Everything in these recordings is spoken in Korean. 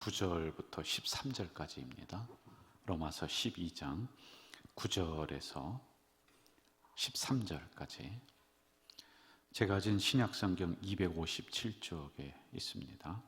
9절부터 13절까지입니다. 로마서 12장 9절에서 13절까지 제가 가진 신약성경 257쪽에 있습니다.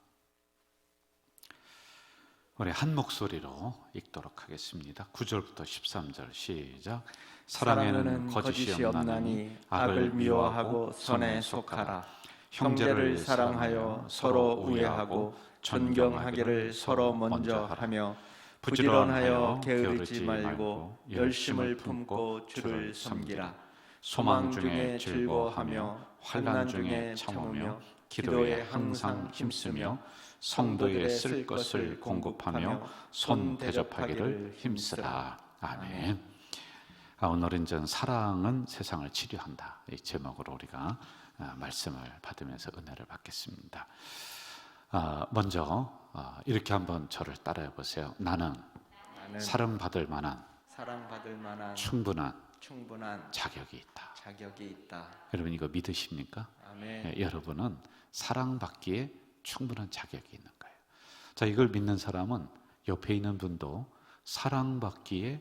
우리 한 목소리로 읽도록 하겠습니다. 9절부터 13절 시작. 사랑에는 거짓이 없나니 악을 미워하고 선에 속하라. 형제를 사랑하여 서로 우애하고 존경하기를 서로 먼저 하며 부지런하여 게으르지 말고 열심을 품고 주를 섬기라. 소망 중에 즐거워하며 환난 중에 참으며 기도에 항상 힘쓰며 성도의 쓸 것을 공급하며 손 대접하기를 힘쓰라. 아멘. 오늘은 사랑은 세상을 치료한다, 이 제목으로 우리가 말씀을 받으면서 은혜를 받겠습니다. 먼저 이렇게 한번 저를 따라해 보세요. 나는 사랑받을 만한 충분한 자격이 있다. 여러분 이거 믿으십니까? 아멘. 네, 여러분은 사랑받기에 충분한 자격이 있는 거예요. 자, 이걸 믿는 사람은 옆에 있는 분도 사랑받기에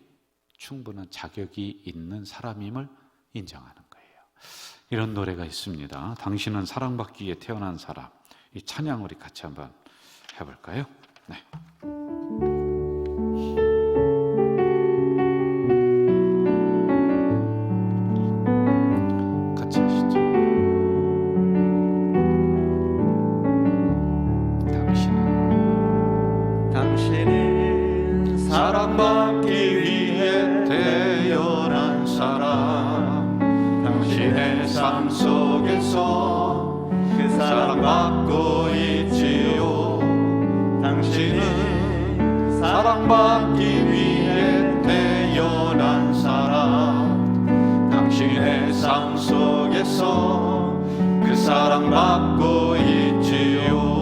충분한 자격이 있는 사람임을 인정하는 거예요. 이런 노래가 있습니다. 당신은 사랑받기에 태어난 사람. 이 찬양 우리 같이 한번 해볼까요? 네. 같이 하시죠. 당신은 사랑받기 위해 태어난 사람. 당신의 삶 속에서 그 사랑받고 있지요. 당신은 사랑받기 위해 태어난 사람. 당신의 삶 속에서 그 사랑받고 있지요.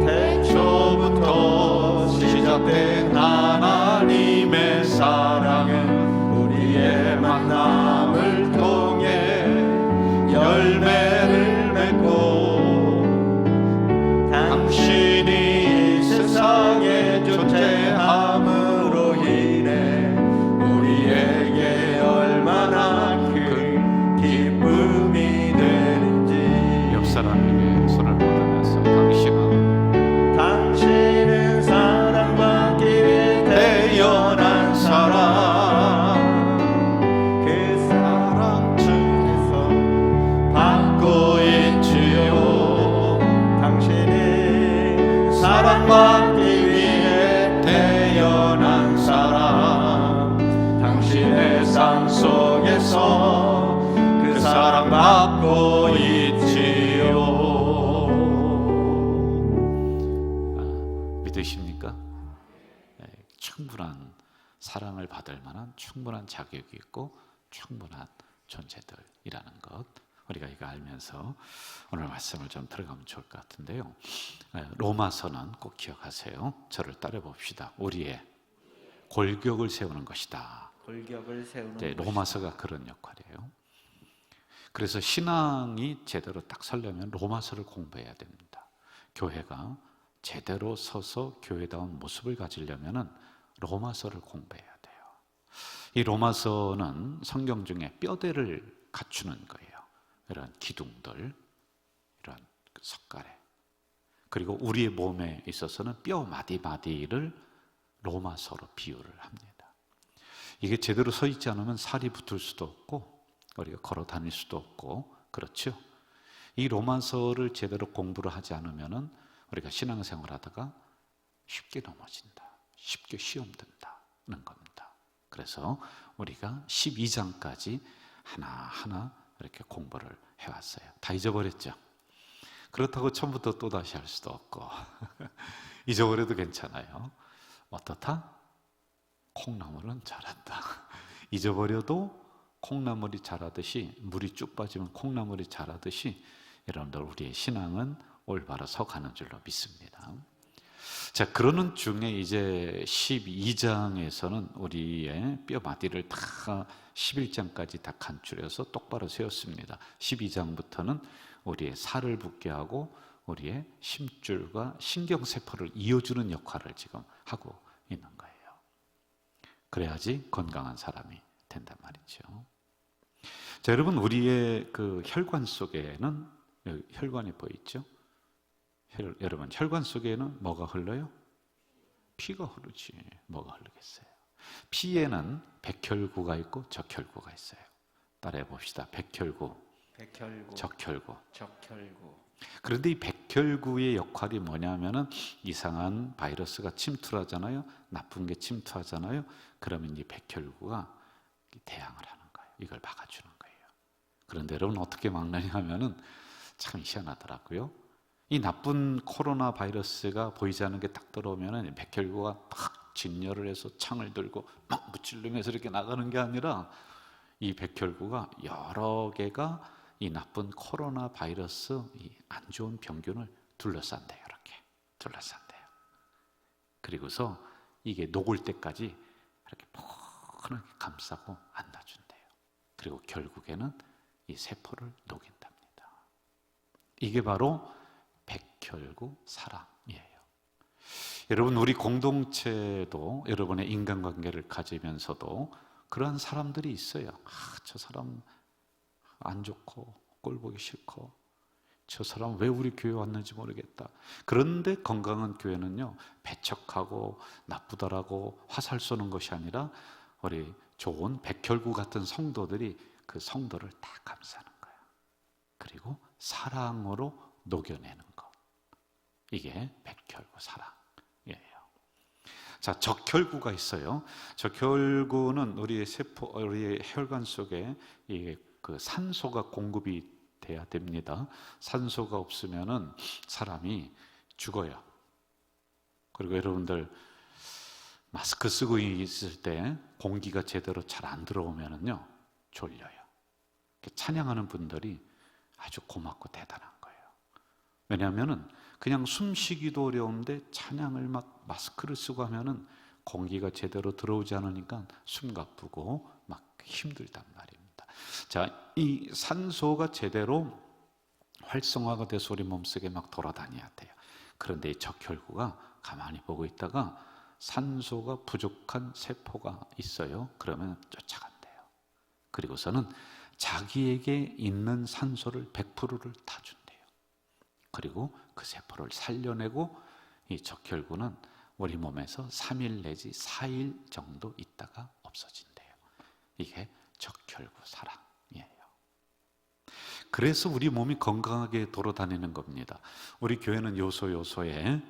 태초부터 시작된 하나님의 사랑은 우리의 만남을 통해 열매를 맺고 당신이 이 세상에 존재함으로 인해 우리에게 얼마나 큰 기쁨이 되는지. 옆 사람에게 손을 뻗으면서 당신은 사랑받기 위해 태어난 사람. 그 사랑 중에서 받고 있지요. 당신은 사랑받기 위해 태어난 사람. 당신의 삶 속에서 그 사랑받고 있지요. 믿으십니까? 충분한 사랑을 받을 만한 충분한 자격이 있고 충분한 존재들이라는 것, 우리가 이거 알면서 오늘 말씀을 좀 들어가면 좋을 것 같은데요. 로마서는 꼭 기억하세요. 저를 따라 봅시다. 우리의 골격을 세우는 것이다. 골격을 세우는 네, 로마서가 그런 역할이에요. 그래서 신앙이 제대로 딱 서려면 로마서를 공부해야 됩니다. 교회가 제대로 서서 교회다운 모습을 가지려면 로마서를 공부해야 돼요. 이 로마서는 성경 중에 뼈대를 갖추는 거예요. 이런 기둥들, 이런 석가래, 그리고 우리의 몸에 있어서는 뼈 마디마디를 로마서로 비유를 합니다. 이게 제대로 서 있지 않으면 살이 붙을 수도 없고 우리가 걸어 다닐 수도 없고, 그렇죠? 이 로마서를 제대로 공부를 하지 않으면 우리가 신앙생활 하다가 쉽게 넘어진다, 쉽게 시험 든다는 겁니다. 그래서 우리가 12장까지 하나하나 이렇게 공부를 해왔어요. 다 잊어버렸죠? 그렇다고 처음부터 또다시 할 수도 없고 잊어버려도 괜찮아요. 어떻다? 콩나물은 자란다. 잊어버려도 콩나물이 자라듯이, 물이 쭉 빠지면 콩나물이 자라듯이 여러분들 우리의 신앙은 올바로 서가는 줄로 믿습니다. 자, 그러는 중에 이제 12장에서는 우리의 뼈마디를 다 11장까지 다 간추려서 똑바로 세웠습니다. 12장부터는 우리의 살을 붙게 하고 우리의 심줄과 신경세포를 이어주는 역할을 지금 하고 있는 거예요. 그래야지 건강한 사람이 된단 말이죠. 자, 여러분, 우리의 그 혈관 속에는, 혈관이 보이죠? 여러분, 혈관 속에는 뭐가 흘러요? 피가 흐르지. 뭐가 흐르겠어요? 피에는 백혈구가 있고 적혈구가 있어요. 따라해 봅시다. 백혈구, 적혈구. 그런데 이 백혈구의 역할이 뭐냐면은 이상한 바이러스가 침투를 하잖아요. 나쁜 게 침투하잖아요. 그러면 이 백혈구가 대항을 하는 거예요. 이걸 막아주는 거예요. 그런데 여러분, 어떻게 막느냐 하면은 참 희한하더라고요. 이 나쁜 코로나 바이러스가 보이지 않는 게 딱 들어오면은 백혈구가 막 진열을 해서 창을 들고 막 무찔르면서 이렇게 나가는 게 아니라 이 백혈구가 여러 개가 이 나쁜 코로나 바이러스, 이 안 좋은 병균을 둘러싼대요. 이렇게 둘러싼대요. 그리고서 이게 녹을 때까지 이렇게 포근하게 감싸고 안아준대요. 그리고 결국에는 이 세포를 녹인답니다. 이게 바로 백혈구 사랑이에요. 여러분, 우리 공동체도 여러분의 인간관계를 가지면서도 그러한 사람들이 있어요. 저 사람 안 좋고 꼴 보기 싫고 저 사람 왜 우리 교회 왔는지 모르겠다. 그런데 건강한 교회는요, 배척하고 나쁘다라고 화살 쏘는 것이 아니라 우리 좋은 백혈구 같은 성도들이 그 성도를 다 감싸는 거예요. 그리고 사랑으로 녹여내는 것. 이게 백혈구 사랑이에요. 자, 적혈구가 있어요. 적혈구는 우리의 세포, 우리의 혈관 속에 이 그 산소가 공급이 돼야 됩니다. 산소가 없으면은 사람이 죽어요. 그리고 여러분들 마스크 쓰고 있을 때 공기가 제대로 잘 안 들어오면은요, 졸려요. 찬양하는 분들이 아주 고맙고 대단한 거예요. 왜냐하면은 그냥 숨쉬기도 어려운데 찬양을 막 마스크를 쓰고 하면은 공기가 제대로 들어오지 않으니까 숨 가쁘고 막 힘들단 말입니다. 자, 이 산소가 제대로 활성화가 돼서 우리 몸속에 막 돌아다녀야 돼요. 그런데 이 적혈구가 가만히 보고 있다가 산소가 부족한 세포가 있어요. 그러면 쫓아간대요. 그리고서는 자기에게 있는 산소를 100%를 다 준대요. 그리고 그 세포를 살려내고 이 적혈구는 우리 몸에서 3일 내지 4일 정도 있다가 없어진대요. 이게 적혈구 사랑이에요. 그래서 우리 몸이 건강하게 돌아다니는 겁니다. 우리 교회는 요소요소에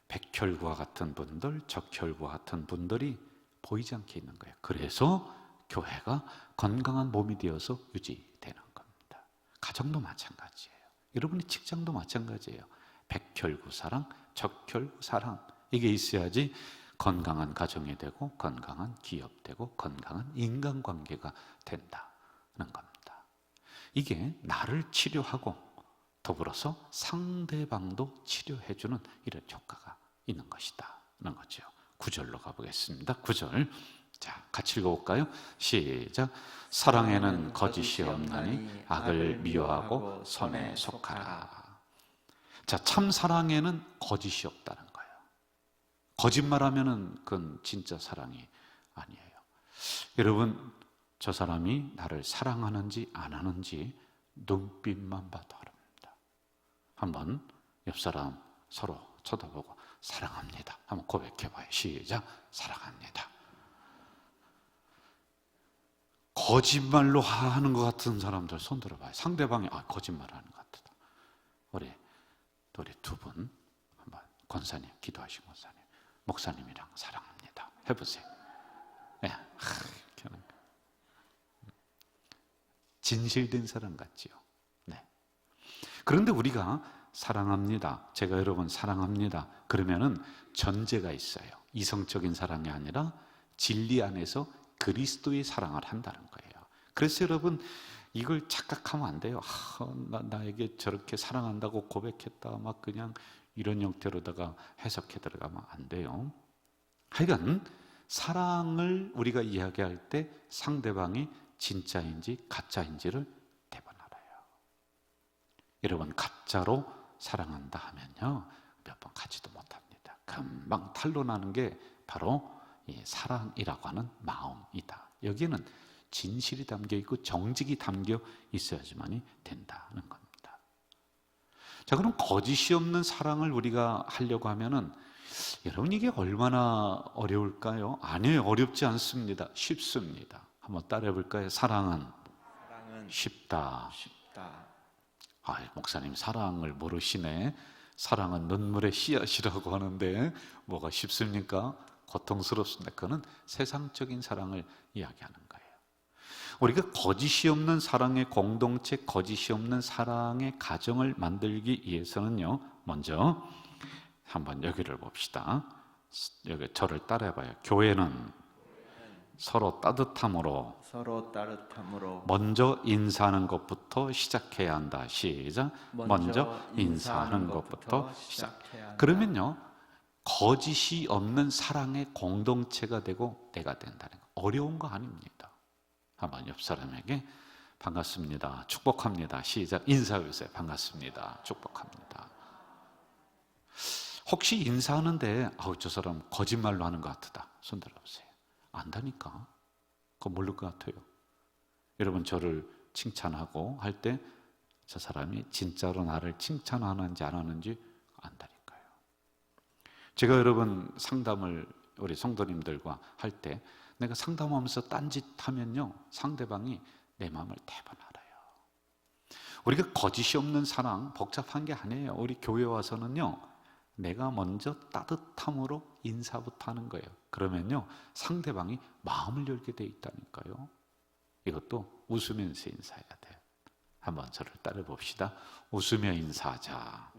백혈구와 같은 분들, 적혈구와 같은 분들이 보이지 않게 있는 거예요. 그래서 교회가 건강한 몸이 되어서 유지되는 겁니다. 가정도 마찬가지예요. 여러분의 직장도 마찬가지예요. 백혈구 사랑, 적혈구 사랑, 이게 있어야지 건강한 가정이 되고 건강한 기업 되고 건강한 인간관계가 된다는 겁니다. 이게 나를 치료하고 더불어서 상대방도 치료해주는 이런 효과가 있는 것이다는 거죠. 9절로 가보겠습니다. 9절, 자, 같이 읽어볼까요? 시작. 사랑에는 거짓이 없나니 악을 미워하고 선에 속하라. 자, 참 사랑에는 거짓이 없다는 거예요. 거짓말하면은 그건 진짜 사랑이 아니에요. 여러분, 저 사람이 나를 사랑하는지 안 하는지 눈빛만 봐도 알아봅니다. 한번 옆 사람 서로 쳐다보고 사랑합니다 한번 고백해봐요. 시작. 사랑합니다. 거짓말로 하는 것 같은 사람들 손 들어봐요. 상대방이 거짓말하는 것 같다. 우리 두 분 한번 권사님, 기도하신 권사님, 목사님이랑 사랑합니다 해보세요. 네. 이렇게 하는 거. 진실된 사랑 같지요. 네. 그런데 우리가 사랑합니다, 제가 여러분 사랑합니다 그러면은 전제가 있어요. 이성적인 사랑이 아니라 진리 안에서 그리스도의 사랑을 한다는 거예요. 그래서 여러분, 이걸 착각하면 안 돼요. 나에게 저렇게 사랑한다고 고백했다 막 그냥 이런 형태로다가 해석해 들어가면 안 돼요. 하여간 사랑을 우리가 이야기할 때 상대방이 진짜인지 가짜인지를 대번 알아요. 여러분, 가짜로 사랑한다 하면요, 몇 번 가지도 못합니다. 금방 탄로나는 게 바로 이 사랑이라고 하는 마음이다. 여기에는 진실이 담겨 있고 정직이 담겨 있어야지만이 된다는 겁니다. 자, 그럼 거짓이 없는 사랑을 우리가 하려고 하면은 여러분, 이게 얼마나 어려울까요? 아니에요, 어렵지 않습니다. 쉽습니다. 한번 따라해 볼까요? 사랑은 쉽다. 목사님 사랑을 모르시네. 사랑은 눈물의 씨앗이라고 하는데 뭐가 쉽습니까? 고통스럽습니다. 그거는 세상적인 사랑을 이야기하는 거예요. 우리가 거짓이 없는 사랑의 공동체, 거짓이 없는 사랑의 가정을 만들기 위해서는요, 먼저 한번 여기를 봅시다. 여기 저를 따라해봐요. 교회는 서로 따뜻함으로 먼저 인사하는 것부터 시작해야 한다. 시작. 먼저 인사하는 것부터 시작해야 한다. 그러면요, 거짓이 없는 사랑의 공동체가 되고 때가 된다는 거, 어려운 거 아닙니다. 한번 옆 사람에게 반갑습니다, 축복합니다, 시작. 인사해주세요. 반갑습니다, 축복합니다. 혹시 인사하는데 저 사람 거짓말로 하는 것 같다, 손 들어보세요. 안다니까. 그거 모를 것 같아요. 여러분, 저를 칭찬하고 할 때 저 사람이 진짜로 나를 칭찬하는지 안 하는지 안다니까요. 제가 여러분 상담을 우리 성도님들과 할 때 내가 상담하면서 딴짓하면요, 상대방이 내 마음을 대번 알아요. 우리가 거짓이 없는 사랑, 복잡한 게 아니에요. 우리 교회 와서는요, 내가 먼저 따뜻함으로 인사부터 하는 거예요. 그러면요, 상대방이 마음을 열게 돼 있다니까요. 이것도 웃으면서 인사해야 돼요. 한번 저를 따라 봅시다. 웃으며 인사하자.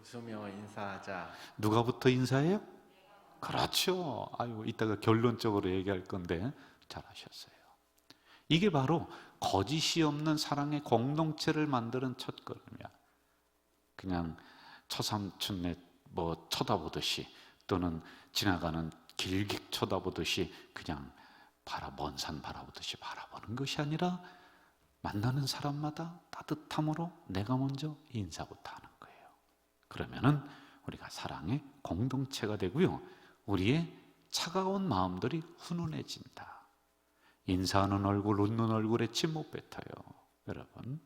누가부터 인사해요? 그렇죠. 이따가 결론적으로 얘기할 건데 잘하셨어요. 이게 바로 거짓이 없는 사랑의 공동체를 만드는 첫걸음이야. 그냥 처삼촌네 쳐다보듯이, 또는 지나가는 길게 쳐다보듯이 그냥 먼 산 바라보듯이 바라보는 것이 아니라 만나는 사람마다 따뜻함으로 내가 먼저 인사부터 하는 거예요. 그러면은 우리가 사랑의 공동체가 되고요, 우리의 차가운 마음들이 훈훈해진다. 인사하는 얼굴, 웃는 얼굴에 침 못 뱉어요, 여러분.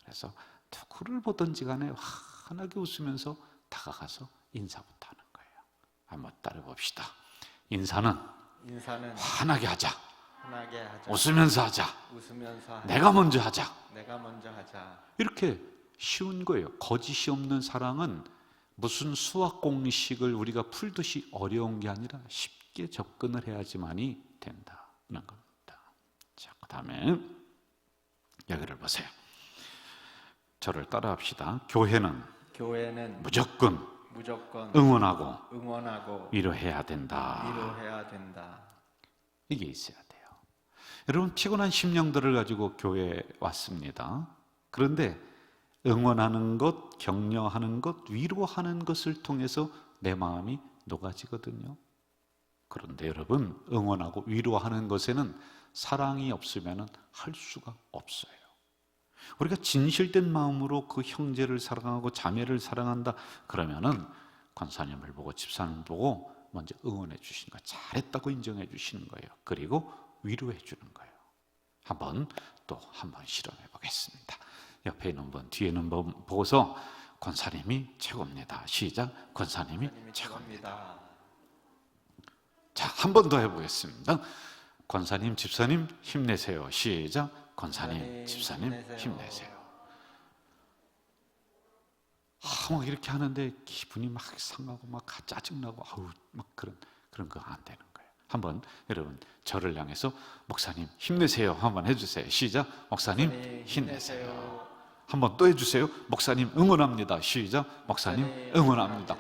그래서 누구를 보든지 간에 환하게 웃으면서 다가가서 인사부터 하는 거예요. 한번 따라 봅시다. 인사는 환하게 하자. 웃으면서 하자. 내가 먼저 하자. 이렇게 쉬운 거예요. 거짓이 없는 사랑은 무슨 수학 공식을 우리가 풀듯이 어려운 게 아니라 쉽게 접근을 해야지만이 된다는 겁니다. 자, 그 다음에 여기를 보세요. 저를 따라합시다. 교회는 무조건 응원하고 위로해야 된다. 이게 있어야 돼요. 여러분, 피곤한 심령들을 가지고 교회에 왔습니다. 그런데 응원하는 것, 격려하는 것, 위로하는 것을 통해서 내 마음이 녹아지거든요. 그런데 여러분, 응원하고 위로하는 것에는 사랑이 없으면 할 수가 없어요. 우리가 진실된 마음으로 그 형제를 사랑하고 자매를 사랑한다 그러면은 권사님을 보고 집사님을 보고 먼저 응원해 주시는 거예요. 잘했다고 인정해 주시는 거예요. 그리고 위로해 주는 거예요. 한번 실험해 보겠습니다. 옆에 있는 분, 뒤에 있는 분 보고서 권사님이 최고입니다. 시작. 권사님이 최고입니다. 자, 한 번 더 해보겠습니다. 권사님, 집사님 힘내세요. 시작. 권사님, 집사님 힘내세요. 막 이렇게 하는데 기분이 막 상하고 막 짜증나고 막 그런 거 안 되는 거예요. 한번 여러분 저를 향해서 목사님 힘내세요 한번 해주세요. 시작. 목사님 힘내세요. 한번 또 해주세요. 목사님 응원합니다. 시작. 목사님 응원합니다.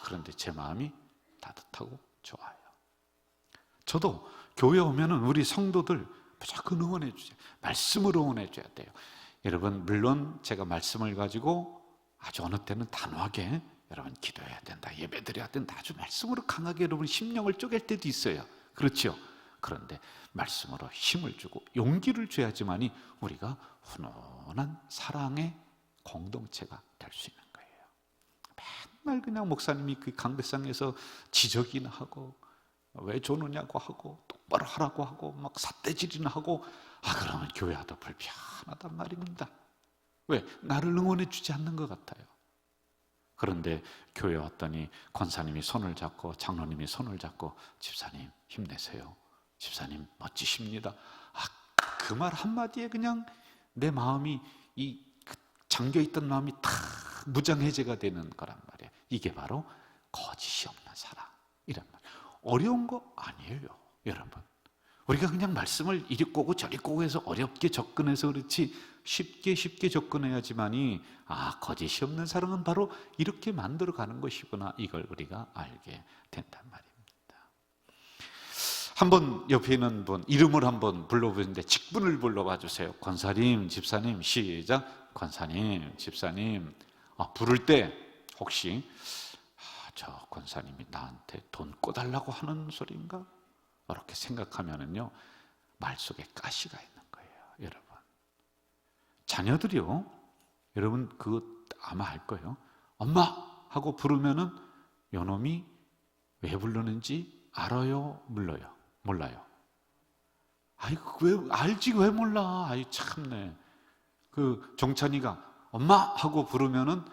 그런데 제 마음이 따뜻하고 좋아요. 저도 교회 오면은 우리 성도들 무조건 응원해 주세요. 말씀으로 응원해 줘야 돼요. 여러분, 물론 제가 말씀을 가지고 아주 어느 때는 단호하게 여러분 기도해야 된다, 예배드려야 된다, 아주 말씀으로 강하게 여러분 심령을 쪼갤 때도 있어요. 그렇죠? 그런데 말씀으로 힘을 주고 용기를 줘야지만이 우리가 훈훈한 사랑의 공동체가 될 수 있는 거예요. 맨날 그냥 목사님이 그 강대상에서 지적이나 하고 왜 조느냐고 하고 똑바로 하라고 하고 막 삿대질이나 하고 그러면 교회하다 불편하단 말입니다. 왜? 나를 응원해 주지 않는 것 같아요. 그런데 교회 왔더니 권사님이 손을 잡고 장로님이 손을 잡고 집사님 힘내세요. 집사님 멋지십니다. 그 말 한마디에 그냥 내 마음이 이 잠겨있던 마음이 다 무장해제가 되는 거란 말이에요. 이게 바로 거짓이 없는 사랑 이란 말이에요. 어려운 거 아니에요, 여러분. 우리가 그냥 말씀을 이리 꼬고 저리 꼬고 해서 어렵게 접근해서 그렇지 쉽게 접근해야지만이 거짓이 없는 사랑은 바로 이렇게 만들어가는 것이구나, 이걸 우리가 알게 된단 말입니다. 한번 옆에 있는 분 이름을 한번 불러보는데 직분을 불러봐 주세요. 권사님, 집사님, 시작. 권사님, 집사님. 부를 때 혹시 저 권사님이 나한테 돈 꿔달라고 하는 소리인가? 이렇게 생각하면은요, 말 속에 가시가 있는 거예요, 여러분. 자녀들이요, 여러분 그거 아마 알 거예요. 엄마 하고 부르면은 요놈이 왜 부르는지 알아요, 몰라요? 왜 알지 왜 몰라? 참네. 그 정찬이가 엄마 하고 부르면은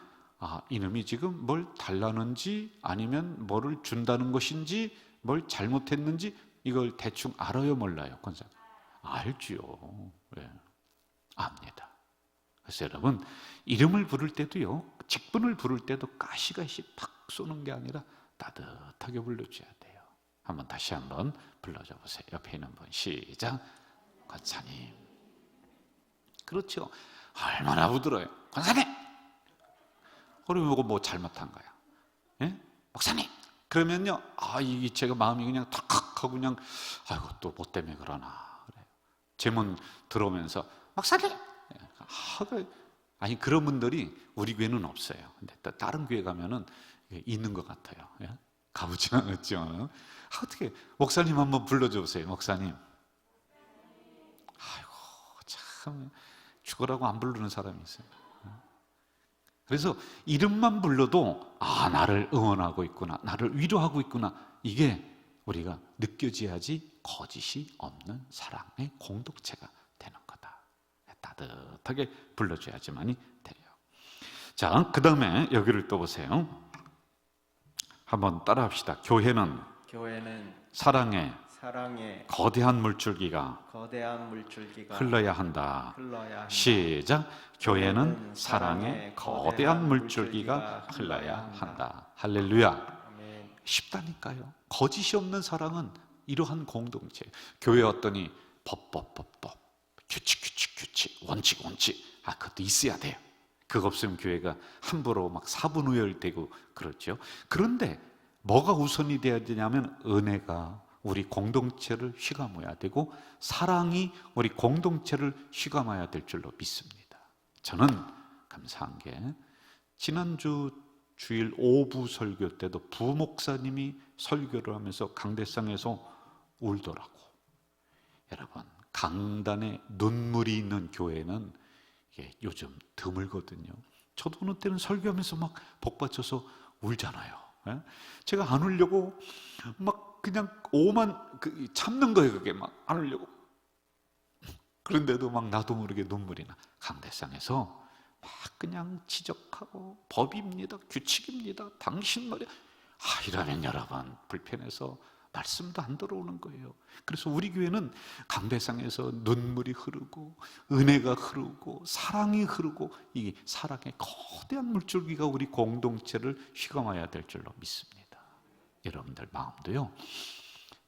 이놈이 지금 뭘 달라는지 아니면 뭐를 준다는 것인지 뭘 잘못했는지 이걸 대충 알아요, 몰라요? 권사 알지요. 네. 압니다. 그래서 여러분 이름을 부를 때도요, 직분을 부를 때도 가시가시 팍 쏘는 게 아니라 따뜻하게 불러줘야 돼요. 한번 다시 한번 불러줘 보세요. 옆에 있는 분 시작. 권사님. 그렇죠. 얼마나 부드러워요. 권사님. 그러면 뭐 잘못한 거야? 예? 목사님. 그러면요, 이 제가 마음이 그냥 탁 하고 그냥 또 뭐 때문에 그러나 그래요. 제문 들어오면서 목사님. 그런 분들이 우리 교회는 없어요. 근데 다른 교회 가면은 있는 것 같아요. 예? 가보지 않았죠. 어떻게 목사님 한번 불러줘 보세요. 목사님. 참 죽으라고 안 부르는 사람이 있어요. 그래서 이름만 불러도 나를 응원하고 있구나, 나를 위로하고 있구나, 이게 우리가 느껴져야지 거짓이 없는 사랑의 공동체가 되는 거다. 따뜻하게 불러줘야지만이 돼요. 자, 그 다음에 여기를 또 보세요. 한번 따라합시다. 교회는 사랑의 거대한 물줄기가 흘러야 한다. 시작. 교회는 사랑의 거대한 물줄기가 흘러야 한다. 할렐루야. 쉽다니까요. 거짓이 없는 사랑은 이러한 공동체. 교회 왔더니 법, 규칙, 원칙. 그것도 있어야 돼요. 그거 없으면 교회가 함부로 막 사분우열되고 그렇죠. 그런데 뭐가 우선이 돼야 되냐면 은혜가 우리 공동체를 휘감아야 되고 사랑이 우리 공동체를 휘감아야 될 줄로 믿습니다. 저는 감사한 게 지난주 주일 오부 설교 때도 부목사님이 설교를 하면서 강대상에서 울더라고. 여러분, 강단에 눈물이 있는 교회는 요즘 드물거든요. 저도 어느 때는 설교하면서 막 복받쳐서 울잖아요. 제가 안 울려고 막 그냥 오만 참는 거예요. 그게 막 안 울려고. 그런데도 막 나도 모르게 눈물이 나. 강대상에서 막 그냥 지적하고 법입니다, 규칙입니다, 당신 말이야. 이러면 여러분 불편해서 말씀도 안 들어오는 거예요. 그래서 우리 교회는 강대상에서 눈물이 흐르고 은혜가 흐르고 사랑이 흐르고 이 사랑의 거대한 물줄기가 우리 공동체를 휘감아야 될 줄로 믿습니다. 여러분들 마음도요,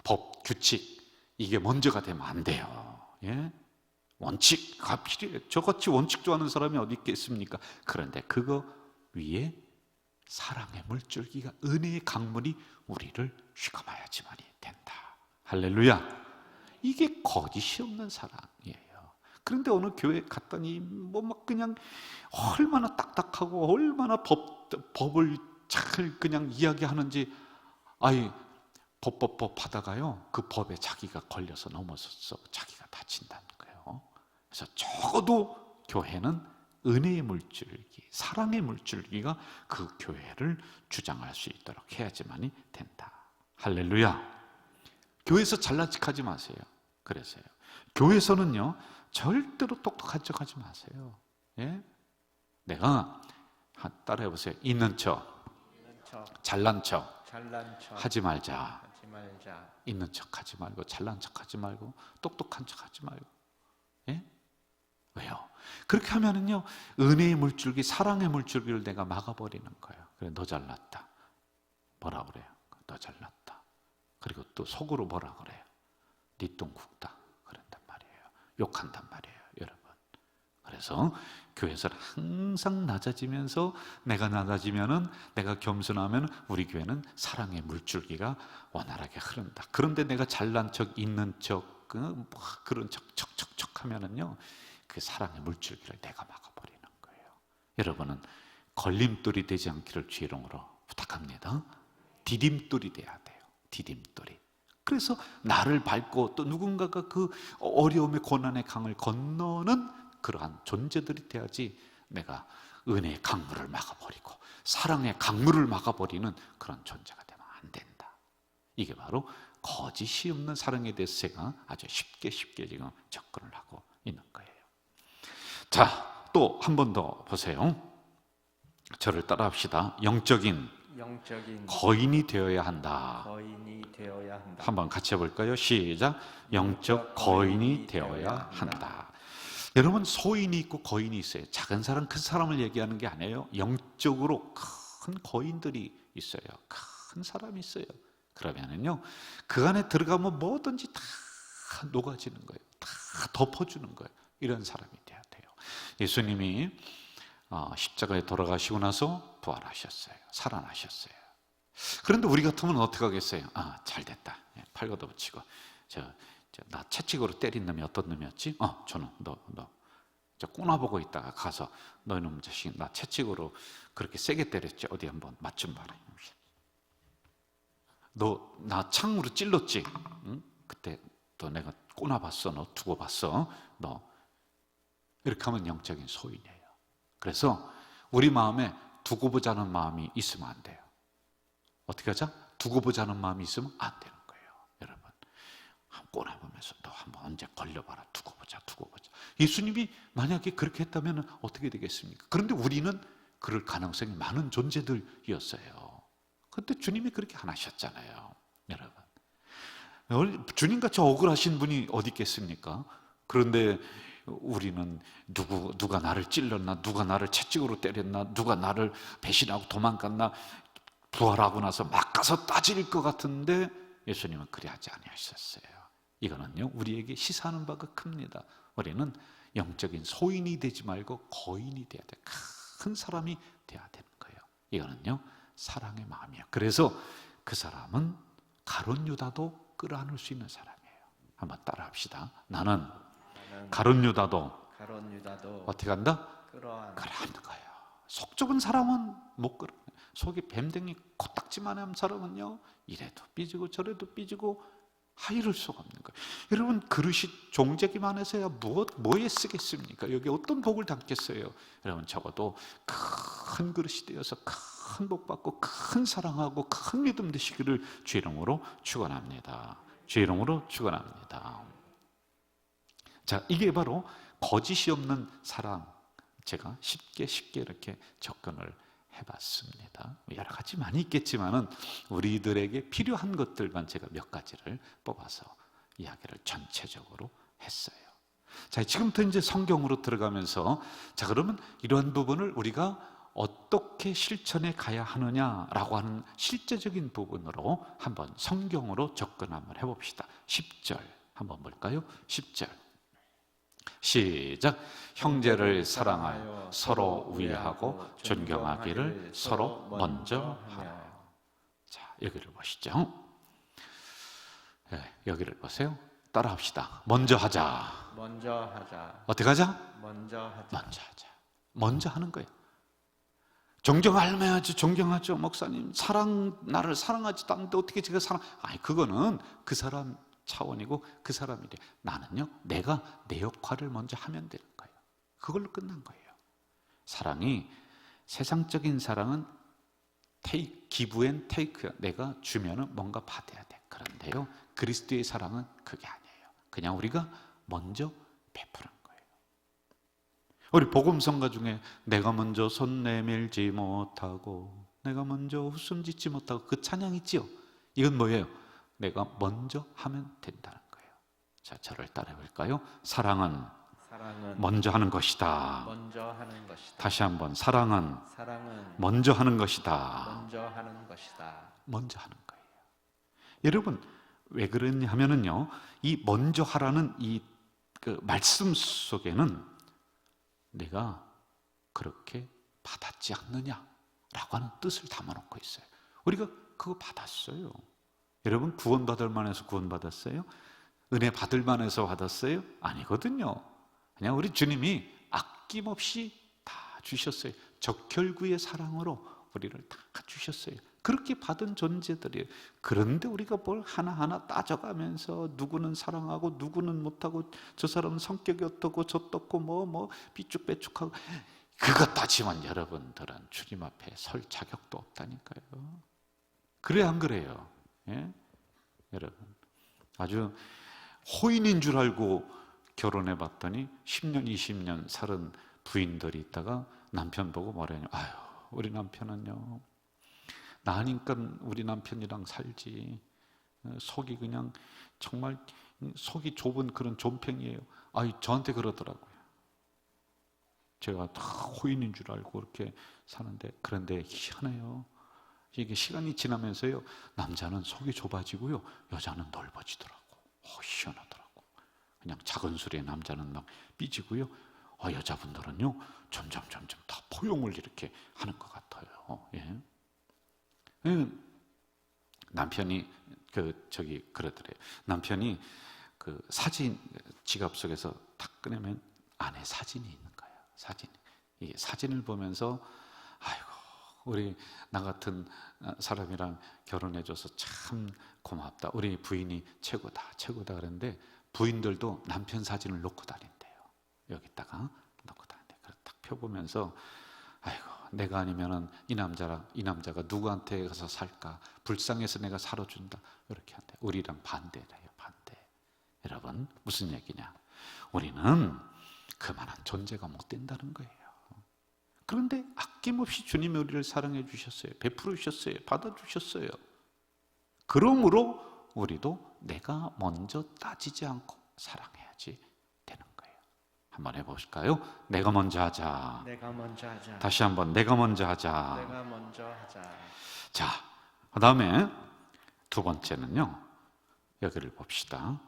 법, 규칙 이게 먼저가 되면 안 돼요. 예? 원칙가 필요해요. 저같이 원칙 좋아하는 사람이 어디 있겠습니까? 그런데 그거 위에 사랑의 물줄기가, 은혜의 강물이 우리를 휘감아야지만이 된다. 할렐루야. 이게 거짓이 없는 사랑이에요. 그런데 어느 교회 갔더니 뭐 막 그냥 얼마나 딱딱하고 얼마나 법을 잘 그냥 이야기하는지, 법 하다가요 그 법에 자기가 걸려서 넘어졌어 자기가 다친다는 거예요. 그래서 적어도 교회는 은혜의 물줄기, 사랑의 물줄기가 그 교회를 주장할 수 있도록 해야지만이 된다. 할렐루야. 교회에서 잘난 척하지 마세요. 그래서요, 교회에서는요 절대로 똑똑한 척하지 마세요. 예? 내가 따라해 보세요. 있는 척, 잘난 척 하지 말자. 있는 척하지 말고, 잘난 척하지 말고, 똑똑한 척하지 말고. 예? 왜요? 그렇게 하면은요 은혜의 물줄기, 사랑의 물줄기를 내가 막아버리는 거예요. 그래, 너 잘났다. 뭐라 그래요? 너 잘났다. 그리고 또 속으로 뭐라 그래요? 네 똥 굵다. 그런단 말이에요. 욕한단 말이에요, 여러분. 그래서 교회에서 항상 낮아지면서, 내가 낮아지면은, 내가 겸손하면 우리 교회는 사랑의 물줄기가 원활하게 흐른다. 그런데 내가 잘난 척, 있는 척, 그런 척 하면은요 그 사랑의 물줄기를 내가 막아버리는 거예요. 여러분은 걸림돌이 되지 않기를 주의 이름으로 부탁합니다. 디딤돌이 돼야 돼요. 디딤돌이. 그래서 나를 밟고 또 누군가가 그 어려움의 고난의 강을 건너는 그러한 존재들이 돼야지, 내가 은혜의 강물을 막아버리고 사랑의 강물을 막아버리는 그런 존재가 되면 안 된다. 이게 바로 거짓이 없는 사랑에 대해서 제가 아주 쉽게 지금 접근을 하고 있는 거예요. 자, 또 한 번 더 보세요. 저를 따라합시다. 영적인 거인이 되어야 한다. 한번 같이 해볼까요? 시작. 영적 거인이 되어야 한다. 여러분, 소인이 있고 거인이 있어요. 작은 사람, 큰 사람을 얘기하는 게 아니에요. 영적으로 큰 거인들이 있어요. 큰 사람이 있어요. 그러면은요 그 안에 들어가면 뭐든지 다 녹아지는 거예요. 다 덮어주는 거예요. 이런 사람이 돼야 돼요. 예수님이 십자가에 돌아가시고 나서 부활하셨어요. 살아나셨어요. 그런데 우리 같으면 어떻게 하겠어요? 잘 됐다. 팔 걷어붙이고, 나 채찍으로 때린 놈이 어떤 놈이었지? 저는 너 꼬나보고 있다가 가서, 너 이놈 자식, 나 채찍으로 그렇게 세게 때렸지? 어디 한번 맛 좀 봐라. 너 나 창으로 찔렀지? 응? 그때 또 내가 꼬나봤어. 너 두고 봤어. 너 이렇게 하면 영적인 소인이에요. 그래서 우리 마음에 두고 보자는 마음이 있으면 안 돼요. 어떻게 하자? 두고 보자는 마음이 있으면 안 되는 거예요. 여러분, 꼬나보면서 너 한번 언제 걸려봐라. 두고 보자. 예수님이 만약에 그렇게 했다면 어떻게 되겠습니까? 그런데 우리는 그럴 가능성이 많은 존재들이었어요. 그런데 주님이 그렇게 안 하셨잖아요. 여러분, 주님같이 억울하신 분이 어디 있겠습니까? 그런데 우리는 누가 나를 찔렀나, 누가 나를 채찍으로 때렸나, 누가 나를 배신하고 도망갔나, 부활하고 나서 막 가서 따질 것 같은데 예수님은 그리하지 아니하셨어요. 이거는요 우리에게 시사하는 바가 큽니다. 우리는 영적인 소인이 되지 말고 거인이 돼야 돼요. 큰 사람이 돼야 되는 거예요. 이거는요 사랑의 마음이에요. 그래서 그 사람은 가룟 유다도 끌어안을 수 있는 사람이에요. 한번 따라합시다. 나는 가룟 유다도 어떻게 한다? 끌어안는 거예요. 속 좁은 사람은 못 끌어. 속이 뱀댕이 코딱지만한 사람은요 이래도 삐지고 저래도 삐지고 하이를 수가 없는 거예요. 여러분, 그릇이 종재기만 해서야 뭐에 쓰겠습니까? 여기 어떤 복을 담겠어요? 여러분, 적어도 큰 그릇이 되어서 큰 복 받고 큰 사랑하고 큰 믿음 되시기를 주의 이름으로 축원합니다. 주의 이름으로 축원합니다. 자, 이게 바로 거짓이 없는 사랑. 제가 쉽게 이렇게 접근을 해봤습니다. 여러 가지 많이 있겠지만은 우리들에게 필요한 것들만 제가 몇 가지를 뽑아서 이야기를 전체적으로 했어요. 자, 지금부터 이제 성경으로 들어가면서, 자, 그러면 이러한 부분을 우리가 어떻게 실천해 가야 하느냐라고 하는 실제적인 부분으로 한번 성경으로 접근 한번 해봅시다. 10절 한번 볼까요? 10절 시작. 형제를 사랑하여 서로 위하고 존경하기를 서로 먼저 하여. 자, 여기를 보시죠. 여기를 보세요. 따라합시다. 먼저 하자. 어떻게 하자? 먼저 하는 거예요. 존경하려면 존경하죠. 목사님, 나를 사랑하지도 않는데 어떻게 제가 그거는 그 사람 차원이고 그 사람이래. 나는요 내가 내 역할을 먼저 하면 되는 거예요. 그걸로 끝난 거예요. 사랑이 세상적인 사랑은 give and take야. 내가 주면은 뭔가 받아야 돼. 그런데요, 그리스도의 사랑은 그게 아니에요. 그냥 우리가 먼저 베푸는 거예요. 우리 복음성가 중에 내가 먼저 손 내밀지 못하고 내가 먼저 웃음 짓지 못하고 그 찬양 있지요? 이건 뭐예요? 내가 먼저 하면 된다는 거예요. 자, 저를 따라해 볼까요? 사랑은 먼저 하는 것이다. 먼저 하는 것이다. 다시 한번, 사랑은 먼저 하는 것이다. 먼저 하는 것이다. 먼저 하는 거예요. 여러분, 왜 그러냐 하면은요, 이 먼저 하라는 이 그 말씀 속에는 내가 그렇게 받았지 않느냐라고 하는 뜻을 담아놓고 있어요. 우리가 그거 받았어요. 여러분, 구원받을 만해서 구원받았어요? 은혜 받을 만해서 받았어요? 아니거든요. 그냥 우리 주님이 아낌없이 다 주셨어요. 적혈구의 사랑으로 우리를 다 주셨어요. 그렇게 받은 존재들이에요. 그런데 우리가 뭘 하나하나 따져가면서 누구는 사랑하고 누구는 못하고 저 사람은 성격이 어떻고 저 어떻고 뭐 삐죽빼죽하고 그것 따지면 여러분들은 주님 앞에 설 자격도 없다니까요. 그래 안 그래요? 예? 여러분, 아주 호인인 줄 알고 결혼해 봤더니 10년 20년 살은 부인들이 있다가 남편 보고 뭐라냐, 아유 우리 남편은요 나니까 우리 남편이랑 살지, 속이 그냥 정말 속이 좁은 그런 존팽이에요. 아유 저한테 그러더라고요. 제가 다 호인인 줄 알고 그렇게 사는데, 그런데 희한해요. 이게 시간이 지나면서요, 남자는 속이 좁아지고요 여자는 넓어지더라고. 희한하더라고. 그냥 작은 소리에 남자는 막 삐지고요, 여자분들은요 점점 다 포용을 이렇게 하는 것 같아요. 예. 남편이 그러더래요. 남편이 그 사진 지갑 속에서 탁 꺼내면 안에 사진이 있는 거예요. 이 사진을 보면서 아이고 우리 나 같은 사람이랑 결혼해줘서 참 고맙다. 우리 부인이 최고다 그랬는데 부인들도 남편 사진을 놓고 다닌대요. 여기다가 놓고 다닌대요. 그래서 딱 펴보면서 아이고 내가 아니면은 이 남자가 누구한테 가서 살까? 불쌍해서 내가 살아준다. 이렇게 한대. 우리랑 반대래요. 반대. 여러분 무슨 얘기냐? 우리는 그만한 존재가 못 된다는 거예요. 그런데 아낌없이 주님이 우리를 사랑해 주셨어요. 베풀어 주셨어요. 받아주셨어요. 그러므로 우리도 내가 먼저 따지지 않고 사랑해야지 되는 거예요. 한번 해보실까요? 내가 먼저 하자. 내가 먼저 하자. 다시 한번 내가 먼저 하자. 내가 먼저 하자. 자, 그 다음에 두 번째는요, 여기를 봅시다.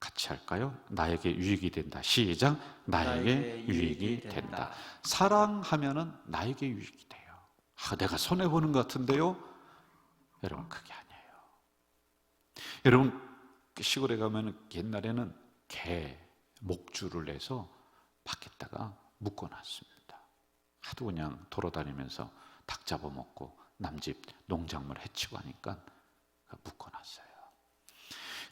같이 할까요? 나에게 유익이 된다. 시작. 나에게 유익이 된다. 사랑하면은 나에게 유익이 돼요. 내가 손해보는 것 같은데요? 여러분 그게 아니에요. 여러분 시골에 가면 옛날에는 개 목줄을 내서 밖에다가 묶어놨습니다. 하도 그냥 돌아다니면서 닭 잡아먹고 남집 농작물 해치고 하니까 묶어놨어요.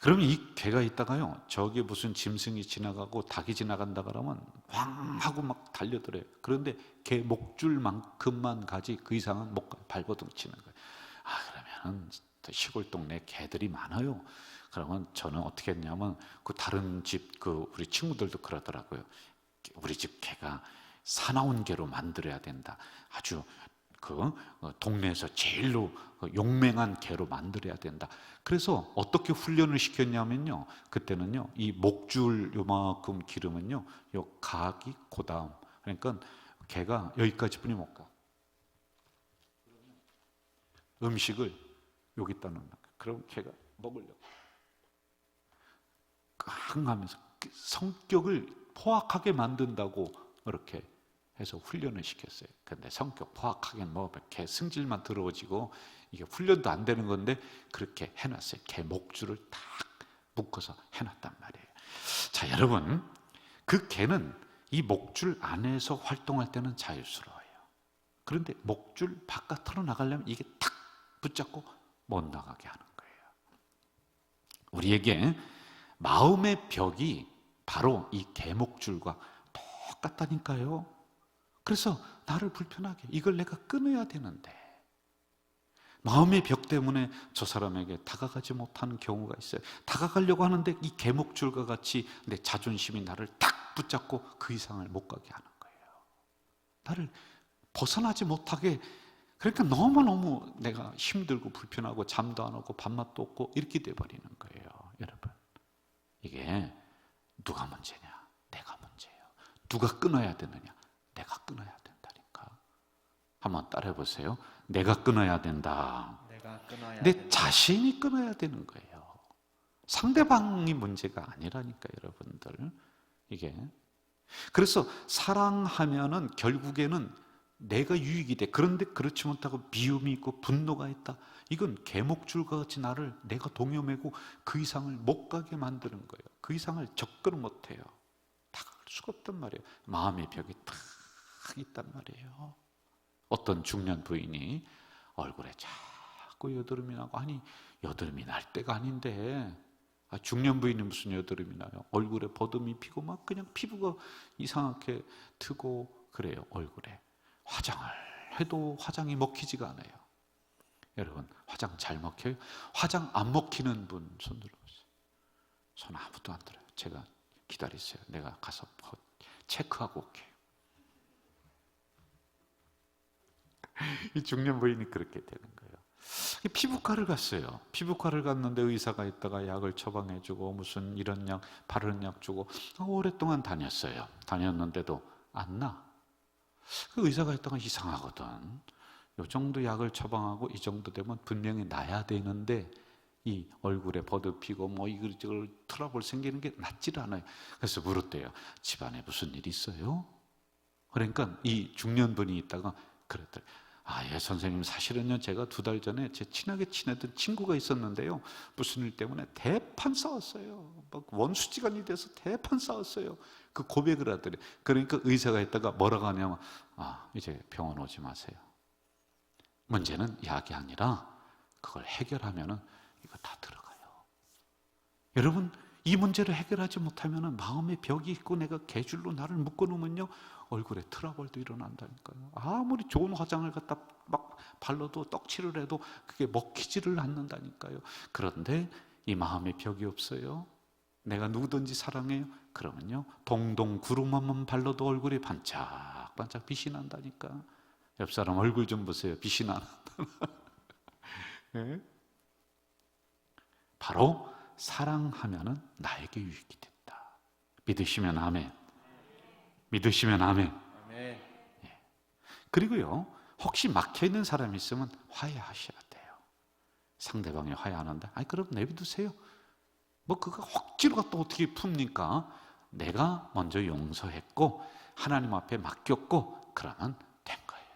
그러면 이 개가 있다가요, 저기 무슨 짐승이 지나가고 닭이 지나간다 그러면 왕 하고 막 달려들어요. 그런데 개 목줄만큼만 가지 그 이상은 못 발버둥 치는 거예요. 그러면 시골 동네 개들이 많아요. 그러면 저는 어떻게 했냐면 그 다른 집 우리 친구들도 그러더라고요. 우리 집 개가 사나운 개로 만들어야 된다. 아주 동네에서 제일로 용맹한 개로 만들어야 된다. 그래서 어떻게 훈련을 시켰냐면요, 그때는요 이 목줄 요만큼 기르면요 요 각이 고다음, 그러니까 개가 여기까지 뿐이 못 가. 음식을 여기다 넣는 거야. 그럼 개가 먹으려고 깡 하면서 성격을 포악하게 만든다고 이렇게 해서 훈련을 시켰어요. 근데 성격 포악하게는 개 승질만 더러워지고 이게 훈련도 안 되는 건데 그렇게 해놨어요. 개 목줄을 딱 묶어서 해놨단 말이에요. 자, 여러분 그 개는 이 목줄 안에서 활동할 때는 자유스러워요. 그런데 목줄 바깥으로 나가려면 이게 탁 붙잡고 못 나가게 하는 거예요. 우리에게 마음의 벽이 바로 이 개 목줄과 똑같다니까요. 그래서 나를 불편하게, 이걸 내가 끊어야 되는데 마음의 벽 때문에 저 사람에게 다가가지 못하는 경우가 있어요. 다가가려고 하는데 이 개목줄과 같이 내 자존심이 나를 딱 붙잡고 그 이상을 못 가게 하는 거예요. 나를 벗어나지 못하게. 그러니까 너무너무 내가 힘들고 불편하고 잠도 안 오고 밥맛도 없고 이렇게 돼버리는 거예요. 여러분, 이게 누가 문제냐? 내가 문제예요. 누가 끊어야 되느냐? 내가 끊어야 된다니까. 한번 따라해 보세요. 내가 끊어야 된다. 내가 끊어야 내 된다. 자신이 끊어야 되는 거예요. 상대방이 문제가 아니라니까, 여러분들. 이게. 그래서 사랑하면은 결국에는 내가 유익이 돼. 그런데 그렇지 못하고 미움이 있고 분노가 있다. 이건 개목줄과 같이 나를 내가 동여매고 그 이상을 못 가게 만드는 거예요. 그 이상을 접근을 못 해요. 다가갈 수가 없단 말이에요. 마음의 벽이 탁 있단 말이에요. 어떤 중년 부인이 얼굴에 자꾸 여드름이 나고, 아니 여드름이 날 때가 아닌데, 중년 부인이 무슨 여드름이 나요? 얼굴에 버듬이 피고 막 그냥 피부가 이상하게 트고 그래요. 얼굴에 화장을 해도 화장이 먹히지가 않아요. 여러분, 화장 잘 먹혀요? 화장 안 먹히는 분 손 들어보세요. 손 아무도 안 들어요. 제가 기다리세요. 내가 가서 체크하고 올게요. 이 중년 부인이 그렇게 되는 거예요. 피부과를 갔어요. 피부과를 갔는데 의사가 있다가 약을 처방해주고 무슨 이런 약, 바르는 약 주고 오랫동안 다녔어요. 다녔는데도 안 나. 그 의사가 있다가 이상하거든. 이 정도 약을 처방하고 이 정도 되면 분명히 나야 되는데 이 얼굴에 버듭피고 뭐 이걸 트러블 생기는 게 낫질 않아요. 그래서 물었대요. 집안에 무슨 일 있어요? 그러니까 이 중년분이 있다가 그랬더니, 예, 선생님, 사실은요, 제가 2달 전에 제 친하게 친했던 친구가 있었는데요, 무슨 일 때문에 대판 싸웠어요. 막 원수지간이 돼서 대판 싸웠어요. 그 고백을 하더래. 그러니까 의사가 있다가 뭐라고 하냐면, 이제 병원 오지 마세요. 문제는 약이 아니라 그걸 해결하면은 이거 다 들어가요. 여러분, 이 문제를 해결하지 못하면은 마음의 벽이 있고 내가 개줄로 나를 묶어놓으면요, 얼굴에 트러블도 일어난다니까요. 아무리 좋은 화장을 갖다 막 발라도 떡칠을 해도 그게 먹히지를 않는다니까요. 그런데 이 마음의 벽이 없어요. 내가 누구든지 사랑해요. 그러면요, 동동 구름만만 발라도 얼굴이 반짝반짝 빛이 난다니까. 옆 사람 얼굴 좀 보세요. 빛이 나는. 네? 바로 사랑하면은 나에게 유익이 된다. 믿으시면 아멘. 믿으시면 아멘. 아멘. 그리고요, 혹시 막혀있는 사람이 있으면 화해하셔야 돼요. 상대방이 화해하는데, 그럼 내비두세요. 뭐 그거 억지로 갖다 어떻게 풉니까? 내가 먼저 용서했고 하나님 앞에 맡겼고 그러면 된 거예요.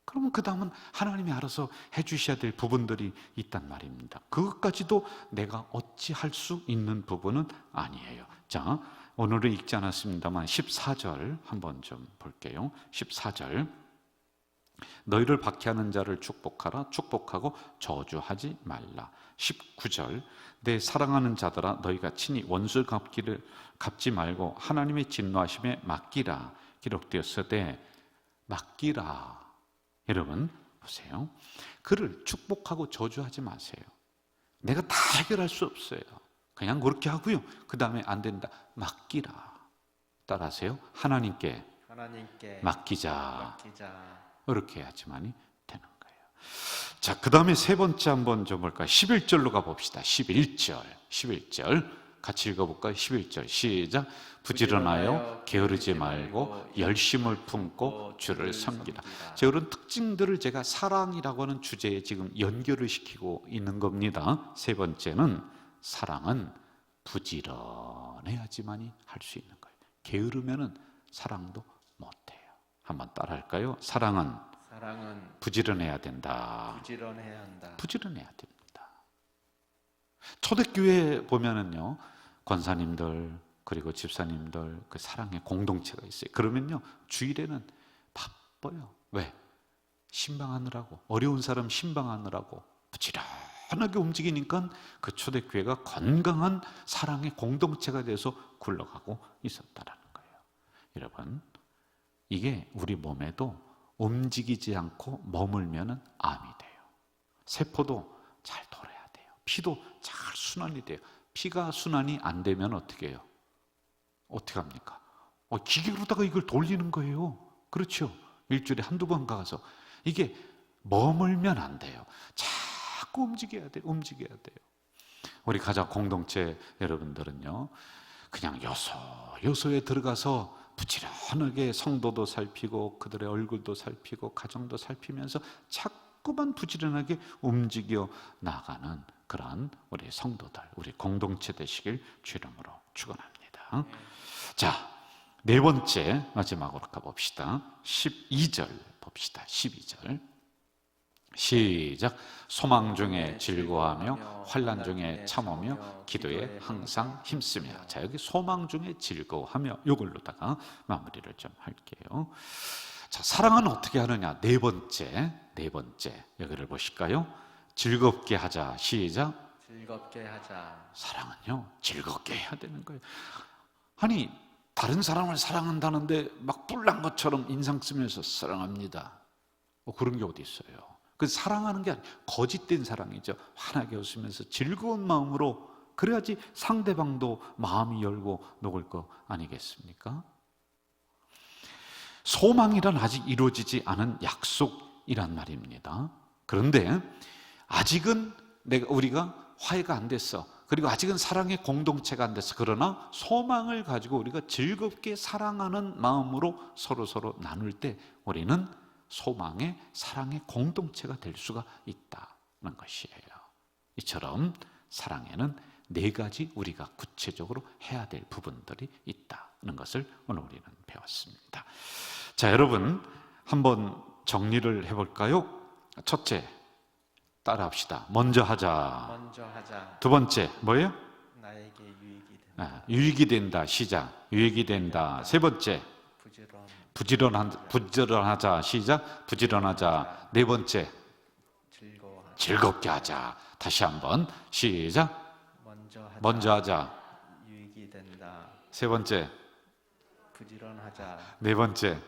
그러면 그 다음은 하나님이 알아서 해주셔야 될 부분들이 있단 말입니다. 그것까지도 내가 어찌할 수 있는 부분은 아니에요. 자, 오늘은 읽지 않았습니다만 14절 한번 좀 볼게요. 14절, 너희를 박해하는 자를 축복하라. 축복하고 저주하지 말라. 19절, 내 사랑하는 자들아, 너희가 친히 원수 갚지 말고 하나님의 진노하심에 맡기라. 기록되었으되 맡기라. 여러분 보세요. 그를 축복하고 저주하지 마세요. 내가 다 해결할 수 없어요. 그냥 그렇게 하고요, 그 다음에 안 된다, 맡기라. 따라하세요. 하나님께 맡기자. 이렇게 해야지만이 되는 거예요. 자, 그 다음에 세 번째 한번 좀 볼까요? 11절로 가봅시다. 11절 같이 읽어볼까요? 11절 시작. 부지런하여 게으르지 말고 열심을 품고 주를 섬기라. 자, 이런 특징들을 제가 사랑이라고 하는 주제에 지금 연결을 시키고 있는 겁니다. 세 번째는, 사랑은 부지런해야지만이 할 수 있는 거예요. 게으르면은 사랑도 못해요. 한번 따라할까요? 사랑은 부지런해야 된다. 부지런해야 한다. 부지런해야 됩니다. 초대교회 보면은요, 권사님들 그리고 집사님들 그 사랑의 공동체가 있어요. 그러면요, 주일에는 바빠요. 왜? 신방하느라고, 어려운 사람 신방하느라고 부지런하게 움직이니까 그 초대교회가 건강한 사랑의 공동체가 돼서 굴러가고 있었다라는 거예요. 여러분, 이게 우리 몸에도 움직이지 않고 머물면은 암이 돼요. 세포도 잘 돌아야 돼요. 피도 잘 순환이 돼요. 피가 순환이 안 되면 어떻게 해요? 어떻게 합니까? 기계로다가 이걸 돌리는 거예요. 그렇죠? 일주일에 한두 번 가서. 이게 머물면 안 돼요. 자꾸 움직여야 돼요. 움직여야 돼요. 우리 가족 공동체 여러분들은요, 그냥 요소에 들어가서 부지런하게 성도도 살피고 그들의 얼굴도 살피고 가정도 살피면서 자꾸만 부지런하게 움직여 나가는 그러한 우리 성도들, 우리 공동체 되시길 주 이름으로 축원합니다. 자, 네 번째 마지막으로 가봅시다. 12절 봅시다. 12절 시작. 소망 중에 즐거워하며 환난 중에 참으며 기도에 항상 힘쓰며. 자, 여기 소망 중에 즐거워하며 이걸로다가 마무리를 좀 할게요. 자, 사랑은 어떻게 하느냐? 네 번째 여기를 보실까요? 즐겁게 하자. 시작. 즐겁게 하자. 사랑은요, 즐겁게 해야 되는 거예요. 아니, 다른 사람을 사랑한다는데 막 뿔난 것처럼 인상 쓰면서 사랑합니다, 그런 게 어디 있어요? 그 사랑하는 게 아니에요. 거짓된 사랑이죠. 환하게 웃으면서 즐거운 마음으로, 그래야지 상대방도 마음이 열고 녹을 거 아니겠습니까? 소망이란 아직 이루어지지 않은 약속이란 말입니다. 그런데 아직은 우리가 화해가 안 됐어. 그리고 아직은 사랑의 공동체가 안 됐어. 그러나 소망을 가지고 우리가 즐겁게 사랑하는 마음으로 서로 나눌 때 우리는 소망의 사랑의 공동체가 될 수가 있다는 것이에요. 이처럼 사랑에는 네 가지 우리가 구체적으로 해야 될 부분들이 있다는 것을 오늘 우리는 배웠습니다. 자, 여러분 한번 정리를 해볼까요? 첫째, 따라합시다. 먼저 하자. 두 번째 뭐예요? 나에게 유익이 된다. 유익이 된다. 시작. 유익이 된다. 세 번째, 부지런하자. 시작. 부지런하자. 네 번째, 즐겁게 하자. 다시 한번 시작. 먼저 하자. 유익이 된다. 세 번째, 부지런하자. 네 번째,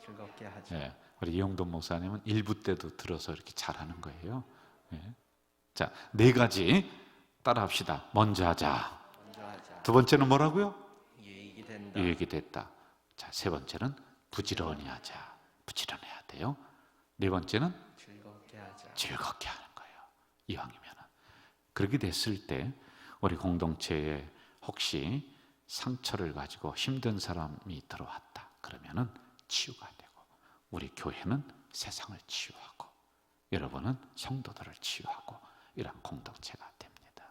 즐겁게 하자. 네, 우리 이용돈 목사님은 일부 때도 들어서 이렇게 잘하는 거예요. 네. 자, 네 가지 따라합시다. 먼저 하자. 두 번째는 뭐라고요? 유익이 된다. 유익이 됐다. 자, 세 번째는 부지런히 하자. 부지런해야 돼요. 네 번째는 즐겁게 하는 거예요. 이왕이면은. 그렇게 됐을 때 우리 공동체에 혹시 상처를 가지고 힘든 사람이 들어왔다 그러면은 치유가 되고, 우리 교회는 세상을 치유하고, 여러분은 성도들을 치유하고, 이런 공동체가 됩니다.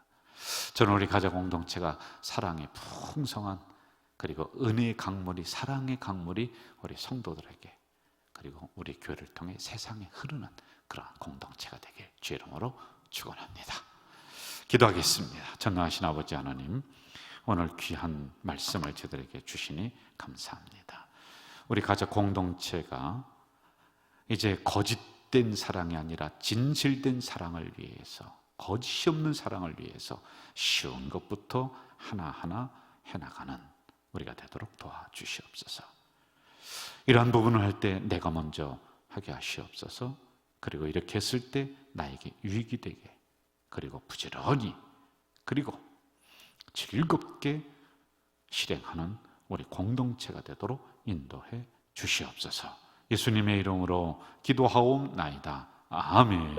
저는 우리 가족 공동체가 사랑의 풍성한, 그리고 은혜의 강물이, 사랑의 강물이 우리 성도들에게, 그리고 우리 교회를 통해 세상에 흐르는 그런 공동체가 되길 주의 이름으로 축원합니다. 기도하겠습니다. 전능하신 아버지 하나님, 오늘 귀한 말씀을 저들에게 주시니 감사합니다. 우리 가족 공동체가 이제 거짓된 사랑이 아니라 진실된 사랑을 위해서, 거짓이 없는 사랑을 위해서 쉬운 것부터 하나하나 해나가는 우리가 되도록 도와주시옵소서. 이러한 부분을 할 때 내가 먼저 하게 하시옵소서. 그리고 이렇게 했을 때 나에게 유익이 되게, 그리고 부지런히, 그리고 즐겁게 실행하는 우리 공동체가 되도록 인도해 주시옵소서. 예수님의 이름으로 기도하옵나이다. 아멘.